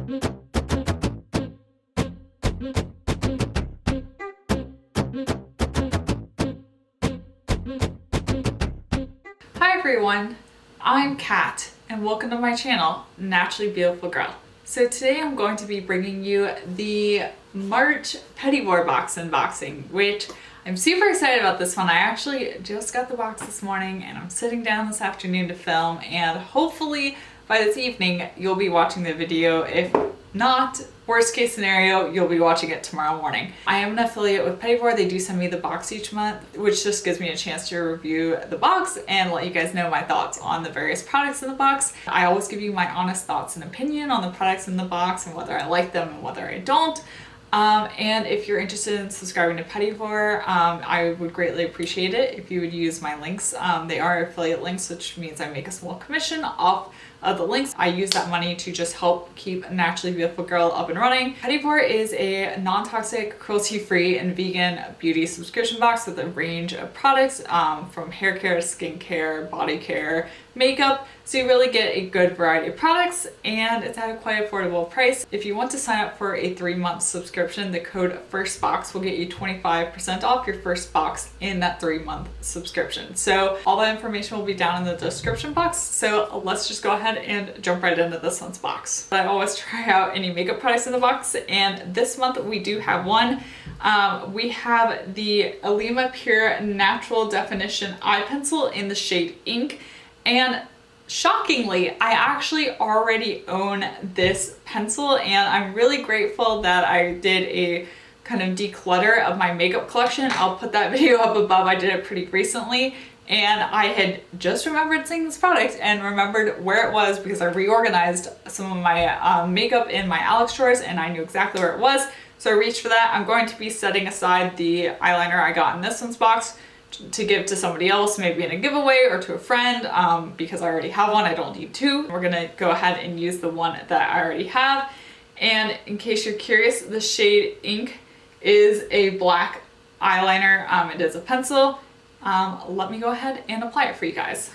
Hi everyone, I'm Kat and welcome to my channel, Naturally Beautiful Girl. So today I'm going to be bringing you the March Petit Vour box unboxing, which I'm super excited about this one. I actually just got the box this morning and I'm sitting down this afternoon to film, and hopefully by this evening you'll be watching the video. If not, worst case scenario, you'll be watching it tomorrow morning. I am an affiliate with Petit Vour. They do send me the box each month, which just gives me a chance to review the box and let you guys know my thoughts on the various products in the box. I always give you my honest thoughts and opinion on the products in the box and whether I like them and whether I don't. And if you're interested in subscribing to Petit Vour, I would greatly appreciate it if you would use my links. They are affiliate links, which means I make a small commission off of the links. I use that money to just help keep Naturally Beautiful Girl up and running. Petit Vour is a non-toxic, cruelty-free, and vegan beauty subscription box with a range of products from hair care, skin care, body care, makeup. So you really get a good variety of products, and it's at a quite affordable price. If you want to sign up for a 3-month subscription, the code FIRSTBOX will get you 25% off your first box in that 3-month subscription. So all that information will be down in the description box. So let's just go ahead and jump right into this month's box. I always try out any makeup products in the box, and this month we do have one. We have the Alima Pure Natural Definition Eye Pencil in the shade Ink, and shockingly, I actually already own this pencil, and I'm really grateful that I did a kind of declutter of my makeup collection. I'll put that video up above. I did it pretty recently, and I had just remembered seeing this product and remembered where it was because I reorganized some of my makeup in my Alex drawers, and I knew exactly where it was. So I reached for that. I'm going to be setting aside the eyeliner I got in this one's box to give to somebody else, maybe in a giveaway or to a friend, because I already have one. I don't need two. We're gonna go ahead and use the one that I already have. And in case you're curious, the shade Ink is a black eyeliner. It is a pencil. Let me go ahead and apply it for you guys.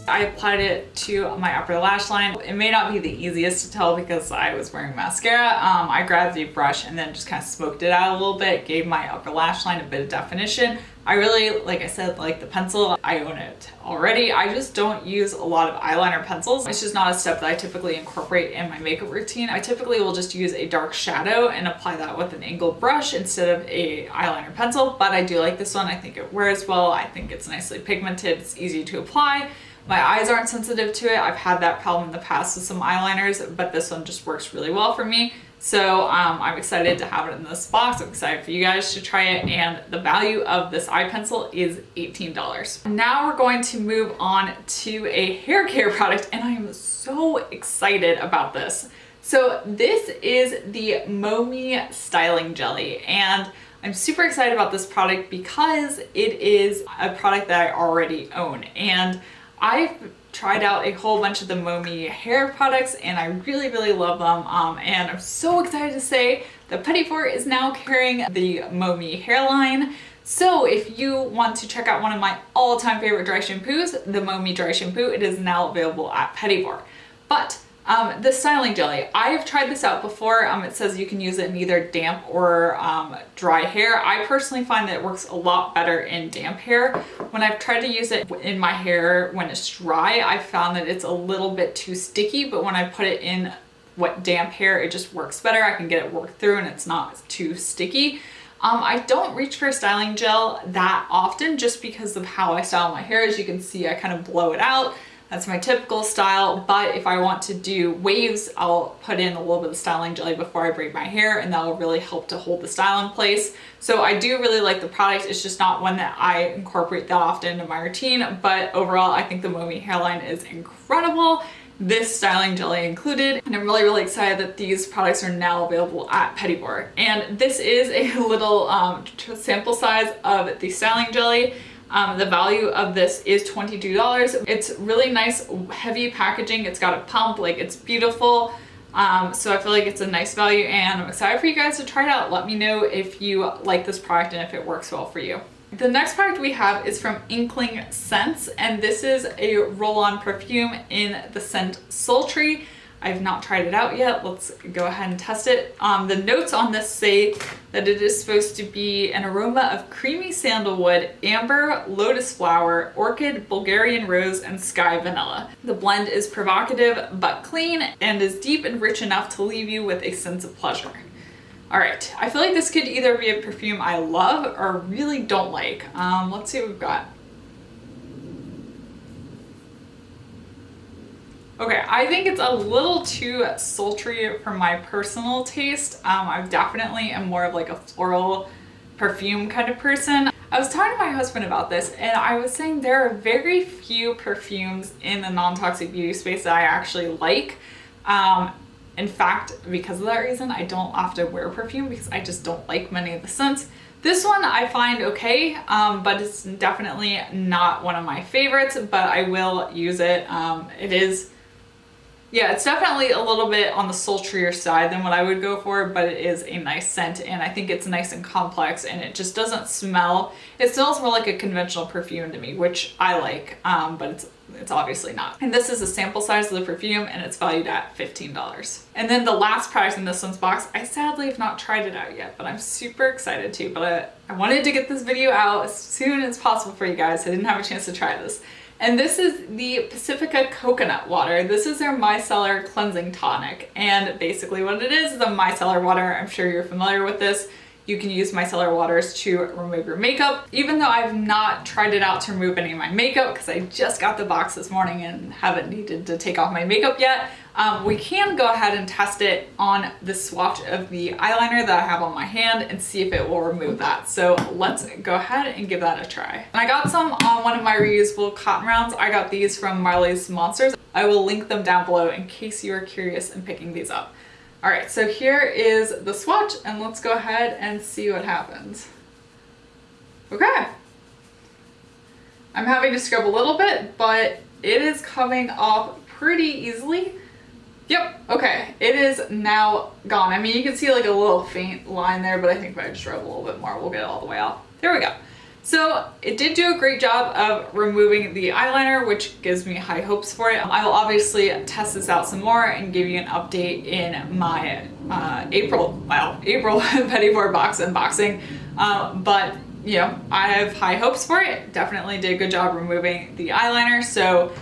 I applied it to my upper lash line. It may not be the easiest to tell because I was wearing mascara. I grabbed a brush and then just kind of smoked it out a little bit, gave my upper lash line a bit of definition. I really, like I said, like the pencil. I own it already. I just don't use a lot of eyeliner pencils. It's just not a step that I typically incorporate in my makeup routine. I typically will just use a dark shadow and apply that with an angled brush instead of a eyeliner pencil, but I do like this one. I think it wears well. I think it's nicely pigmented. It's easy to apply. My eyes aren't sensitive to it. I've had that problem in the past with some eyeliners, but this one just works really well for me. So I'm excited to have it in this box. I'm excited for you guys to try it, and the value of this eye pencil is $18. Now we're going to move on to a hair care product, and I am so excited about this. So this is the MoMi Styling Jelly, and I'm super excited about this product because it is a product that I already own, and I've tried out a whole bunch of the MoMi hair products and I really, really love them. And I'm so excited to say that Petit Vour is now carrying the MoMi hairline. So if you want to check out one of my all-time favorite dry shampoos, the MoMi dry shampoo, it is now available at Petit Vour. But the styling jelly, I've tried this out before. It says you can use it in either damp or dry hair. I personally find that it works a lot better in damp hair. When I've tried to use it in my hair when it's dry, I found that it's a little bit too sticky, but when I put it in wet damp hair, it just works better. I can get it worked through and it's not too sticky. I don't reach for a styling gel that often just because of how I style my hair. As you can see, I kind of blow it out. That's my typical style, but if I want to do waves, I'll put in a little bit of styling jelly before I braid my hair, and that will really help to hold the style in place. So I do really like the product. It's just not one that I incorporate that often into my routine, but overall I think the MoMi hairline is incredible, this styling jelly included, and I'm really, really excited that these products are now available at Petit Vour. And this is a little sample size of the styling jelly. The value of this is $22. It's really nice, heavy packaging. It's got a pump, like it's beautiful. So I feel like it's a nice value, and I'm excited for you guys to try it out. Let me know if you like this product and if it works well for you. The next product we have is from Inkling Scents, and this is a roll-on perfume in the scent Sultry. I've not tried it out yet. Let's go ahead and test it. The notes on this say that it is supposed to be an aroma of creamy sandalwood, amber, lotus flower, orchid, Bulgarian rose, and sky vanilla. The blend is provocative but clean and is deep and rich enough to leave you with a sense of pleasure. All right, I feel like this could either be a perfume I love or really don't like. Let's see what we've got. Okay, I think it's a little too sultry for my personal taste. I definitely am more of like a floral perfume kind of person. I was talking to my husband about this, and I was saying there are very few perfumes in the non-toxic beauty space that I actually like. In fact, because of that reason, I don't often wear perfume because I just don't like many of the scents. This one I find okay, but it's definitely not one of my favorites, but I will use it. Yeah, it's definitely a little bit on the sultrier side than what I would go for, but it is a nice scent, and I think it's nice and complex, and it just doesn't smell. It smells more like a conventional perfume to me, which I like, but it's obviously not. And this is a sample size of the perfume, and it's valued at $15. And then the last product in this one's box, I sadly have not tried it out yet, but I'm super excited to. But I wanted to get this video out as soon as possible for you guys. I didn't have a chance to try this. And this is the Pacifica coconut water. This is their Micellar cleansing tonic. And basically what it is a micellar water. I'm sure you're familiar with this. You can use micellar waters to remove your makeup. Even though I've not tried it out to remove any of my makeup because I just got the box this morning and haven't needed to take off my makeup yet, we can go ahead and test it on the swatch of the eyeliner that I have on my hand and see if it will remove that. So let's go ahead and give that a try. And I got some on one of my reusable cotton rounds. I got these from Marley's Monsters. I will link them down below in case you are curious in picking these up. All right, so here is the swatch, and let's go ahead and see what happens. Okay. I'm having to scrub a little bit, but it is coming off pretty easily. Yep, okay, it is now gone. I mean, you can see like a little faint line there, but I think if I just rub a little bit more, we'll get it all the way off. There we go. So it did do a great job of removing the eyeliner, which gives me high hopes for it. I will obviously test this out some more and give you an update in my April Petit Vour box unboxing. But you know, I have high hopes for it. Definitely did a good job removing the eyeliner. So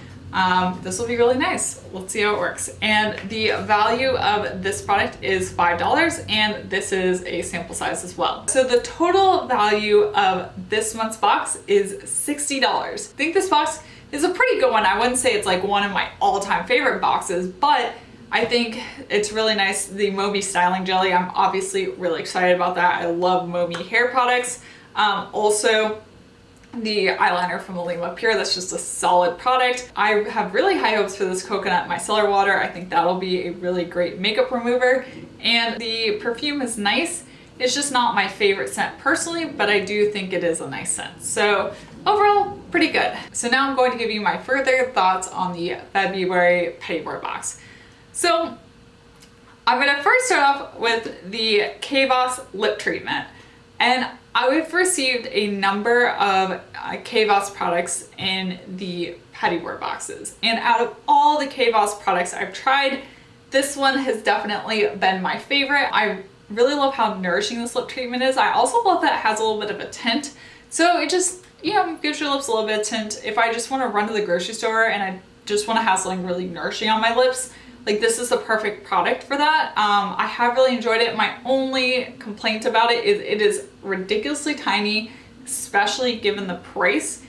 this will be really nice. Let's see how it works. And the value of this product is $5, and this is a sample size as well. So the total value of this month's box is $60. I think this box is a pretty good one. I wouldn't say it's like one of my all-time favorite boxes, but I think it's really nice. The MoMi styling jelly, I'm obviously really excited about that. I love MoMi hair products. Also, the eyeliner from Alima Pure, that's just a solid product. I have really high hopes for this coconut micellar water. I think that'll be a really great makeup remover. And the perfume is nice. It's just not my favorite scent personally, but I do think it is a nice scent. So overall, pretty good. So now I'm going to give you my further thoughts on the February Petit Vour box. So I'm gonna first start off with the Kosas lip treatment. And I've received a number of Kosas products in the Petit Vour boxes. And out of all the Kosas products I've tried, this one has definitely been my favorite. I really love how nourishing this lip treatment is. I also love that it has a little bit of a tint. So it just, you know, gives your lips a little bit of tint. If I just want to run to the grocery store and I just want to have something really nourishing on my lips, like this is the perfect product for that. I have really enjoyed it. My only complaint about it is ridiculously tiny, especially given the price.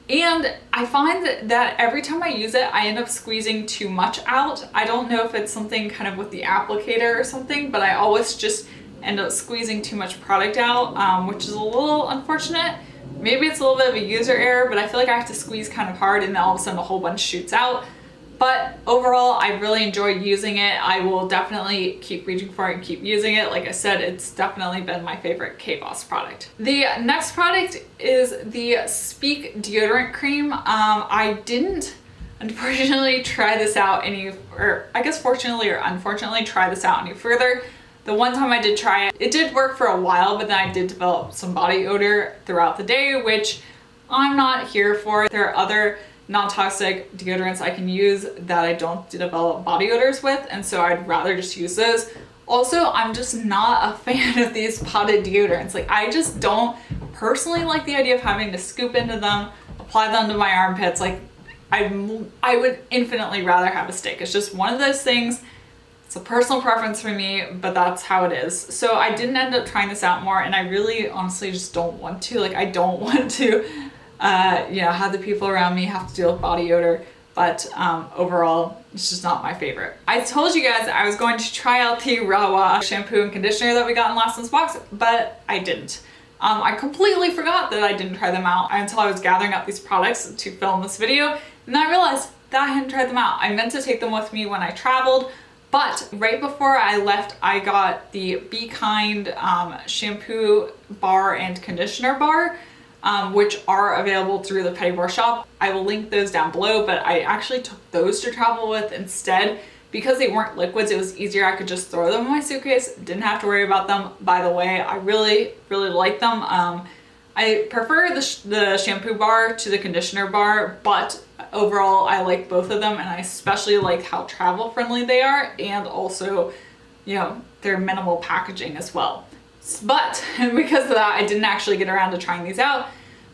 And I find that every time I use it, I end up squeezing too much out. I don't know if it's something kind of with the applicator or something, but I always just end up squeezing too much product out, which is a little unfortunate. Maybe it's a little bit of a user error, but I feel like I have to squeeze kind of hard and then all of a sudden a whole bunch shoots out. But overall, I really enjoyed using it. I will definitely keep reaching for it and keep using it. Like I said, it's definitely been my favorite Kosas product. The next product is the Speak deodorant cream. I didn't unfortunately try this out or I guess fortunately or unfortunately try this out any further. The one time I did try it, it did work for a while, but then I did develop some body odor throughout the day, which I'm not here for. There are other non-toxic deodorants I can use that I don't develop body odors with, and so I'd rather just use those. Also, I'm just not a fan of these potted deodorants. Like, I just don't personally like the idea of having to scoop into them, apply them to my armpits. Like, I would infinitely rather have a stick. It's just one of those things. It's a personal preference for me, but that's how it is. So I didn't end up trying this out more, and I really honestly just don't want to. Like, I don't want to have the people around me have to deal with body odor, but overall it's just not my favorite. I told you guys I was going to try out the Rawa shampoo and conditioner that we got in last month's box, but I didn't. I completely forgot that I didn't try them out until I was gathering up these products to film this video, and I realized that I hadn't tried them out. I meant to take them with me when I traveled, but right before I left, I got the Be Kind shampoo bar and conditioner bar, which are available through the Petit Vour shop. I will link those down below, but I actually took those to travel with instead. Because they weren't liquids, it was easier. I could just throw them in my suitcase, didn't have to worry about them. By the way, I really, really like them. I prefer the shampoo bar to the conditioner bar, but overall I like both of them, and I especially like how travel friendly they are, and also, their minimal packaging as well. But because of that, I didn't actually get around to trying these out.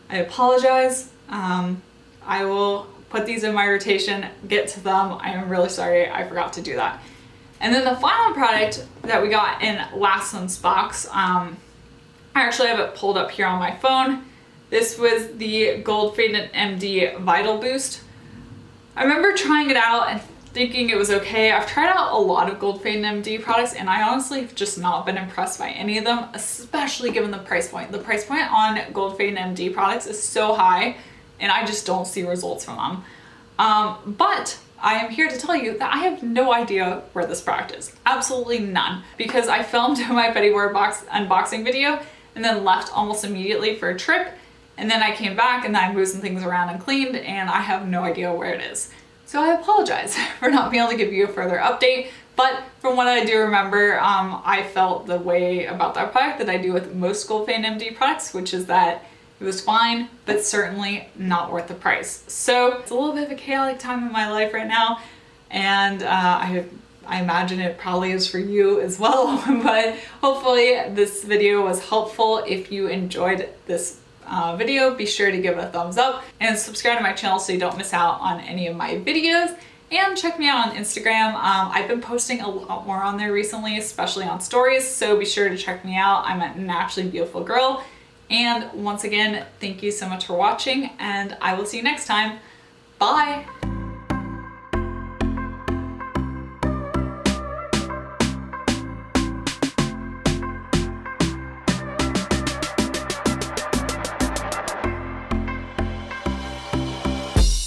I apologize. I will put these in my rotation, get to them. I am really sorry I forgot to do that. And then the final product that we got in last month's box, I actually have it pulled up here on my phone. This was the Gold Faded MD Vital Boost. I remember trying it out and thinking it was okay. I've tried out a lot of Gold Faded MD products, and I honestly have just not been impressed by any of them, especially given the price point. The price point on Gold Faded MD products is so high, and I just don't see results from them. But I am here to tell you that I have no idea where this product is. Absolutely none. Because I filmed my Petit Vour box unboxing video and then left almost immediately for a trip. And then I came back and then I moved some things around and cleaned, and I have no idea where it is. So I apologize for not being able to give you a further update. But from what I do remember, I felt the way about that product that I do with most Gold Faded MD products, which is that it was fine, but certainly not worth the price. So it's a little bit of a chaotic time in my life right now, and I imagine it probably is for you as well. But hopefully this video was helpful. If you enjoyed this video, be sure to give it a thumbs up and subscribe to my channel so you don't miss out on any of my videos. And check me out on Instagram. I've been posting a lot more on there recently, especially on stories, so be sure to check me out. I'm at Naturally Beautiful Girl. And once again, thank you so much for watching, and I will see you next time. Bye!